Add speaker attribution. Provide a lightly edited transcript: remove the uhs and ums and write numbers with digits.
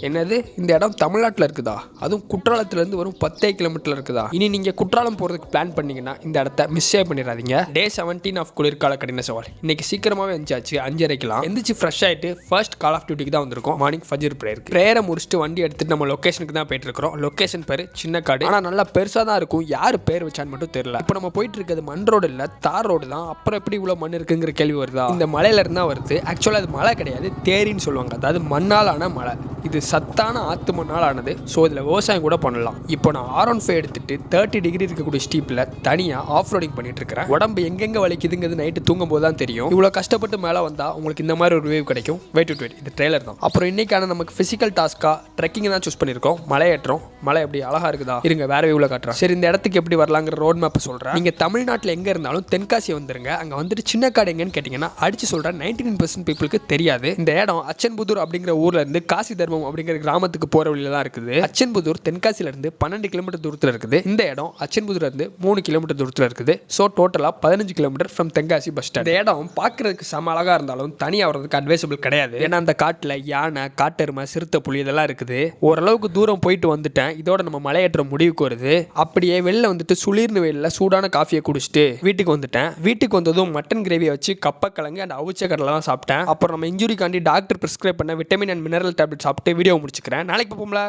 Speaker 1: என்னது இந்த இடம் தமிழ்நாட்டில் இருக்குதா? அதுவும் குற்றாலத்திலேருந்து வரும் 10 கிலோமீட்டர் இருக்குதா? இனி நீங்கள் குற்றாலம் போகிறதுக்கு பிளான் பண்ணீங்கன்னா இந்த இடத்த மிஸ்ஸே பண்ணிடாதீங்க. டே 17 ஆஃப் குளிர்கால கடின சவால். இன்னைக்கு சீக்கிரமாகவே எந்திரிச்சாச்சு, 5:30லாம் எந்திரிச்சு ஃப்ரெஷ் ஆகிட்டு ஃபர்ஸ்ட் கால் ஆஃப் டியூட்டிக்கு தான் வந்திருக்கோம். மார்னிங் ஃபஜர் ப்ரேயரை முடிச்சுட்டு வண்டி எடுத்துட்டு நம்ம லொக்கேஷனுக்கு தான் போயிட்டு இருக்கிறோம். லொக்கேஷன் பேர் சின்ன காடு, ஆனால் நல்லா பெருசாக தான் இருக்கும். யார் பேர் வச்சான்னு மட்டும் தெரியல. இப்போ நம்ம போயிட்டு இருக்கிறது மண் ரோடு இல்லை, தார் ரோடு தான். அப்புறம் எப்படி இவ்வளோ மண் இருக்குங்கிற கேள்வி வருதா? இந்த மலையில இருந்தா வருது. ஆக்சுவலாக அது மலை கிடையாது, தேரின்னு சொல்லுவாங்க. அதாவது மண்ணால் ஆன மலை. இது சத்தான ஆத்து மண்ணால் ஆனது. ஸோ இதில் விவசாயம் கூட பண்ணலாம். இப்போ நான் R15 எடுத்துட்டு 30 டிகிரி இருக்கக்கூடிய ஸ்டீப்பில் தனியாக ஆஃப் ரோடிங் பண்ணிட்டு இருக்கிறேன். உடம்பு எங்கெங்க வலிக்குதுங்கிறது நைட்டு தூங்கும் போது தான் தெரியும். இவ்வளோ கஷ்டப்பட்டு மேலே வந்தால் உங்களுக்கு இந்த மாதிரி ஒரு வேவ் கிடைக்கும். வெயிட் இது ட்ரெய்லர் தான். அப்புறம் இன்னைக்கான நமக்கு ஃபிசிக்கல் டாஸ்க்காக ட்ரெக்கிங் தான் சூஸ் பண்ணியிருக்கோம். மலையேற்றம். மலை எப்படி அழகா இருக்குதா? இருங்க வேற வேவ்ல காட்டுறேன். சரி, இந்த இடத்துக்கு எப்படி வரலாங்கிற ரோட் மேப் சொல்கிறேன். நீங்கள் தமிழ்நாட்டில் எங்கே இருந்தாலும் தென்காசி வந்துருங்க. அங்கே வந்துட்டு சின்ன காடு எங்கன்னு கேட்டிங்கன்னா அடிச்சு சொல்கிறேன். 99% பீப்புளுக்கு தெரியாது. இந்த இடம் அச்சன்புதூர் அப்படிங்கிற ஊர்ல இருந்து காசி தர்மம் அப்படிங்கிற கிராமத்துக்கு போற வழியில தான் இருக்குது. அச்சன்புதூர் தென்காசில இருந்து 12 கிலோமீட்டர் தூரத்தில் இருக்குது. இந்த இடம் அச்சன்புதூர்ல இருந்து 3 கிலோமீட்டர் தூரத்தில் இருக்குது. ஸோ டோட்டலா 15 kilometre from Tenkasi bus stand. இந்த இடம் பார்க்கறதுக்கு செம அழகா இருந்தாலும் தனியாக வர்றதுக்கு அட்வைசபிள் கிடையாது. ஏன்னா அந்த காட்டில் யானை, காட்டெருமை, சிறுத்தை, புலி இதெல்லாம் இருக்குது. ஓரளவுக்கு தூரம் போயிட்டு வந்துட்டேன். இதோட நம்ம மலையேற்றம் முடிவுக்கு வருது. அப்படியே வெளில வந்துட்டு சுளிர்னு வெயில்ல சூடான காஃபியை குடிச்சிட்டு வீட்டுக்கு வந்துட்டேன். வீட்டுக்கு வந்ததும் மட்டன் கிரேவியை வச்சு கப்பக்கிழங்கு அண்ட் அவிச்ச கடலை தான் சாப்பிட்டேன். அப்புறம் நம்ம இன்ஜுரிக்காண்டி டாக்டர் பிரிஸ்கிரைப் பண்ண விட்டமின் அண்ட் மினரல் டேப்லெட் சாப்பிட்டு வீடியோ முடிச்சுக்கிறேன். நாளைக்கு பார்ப்போம்ல.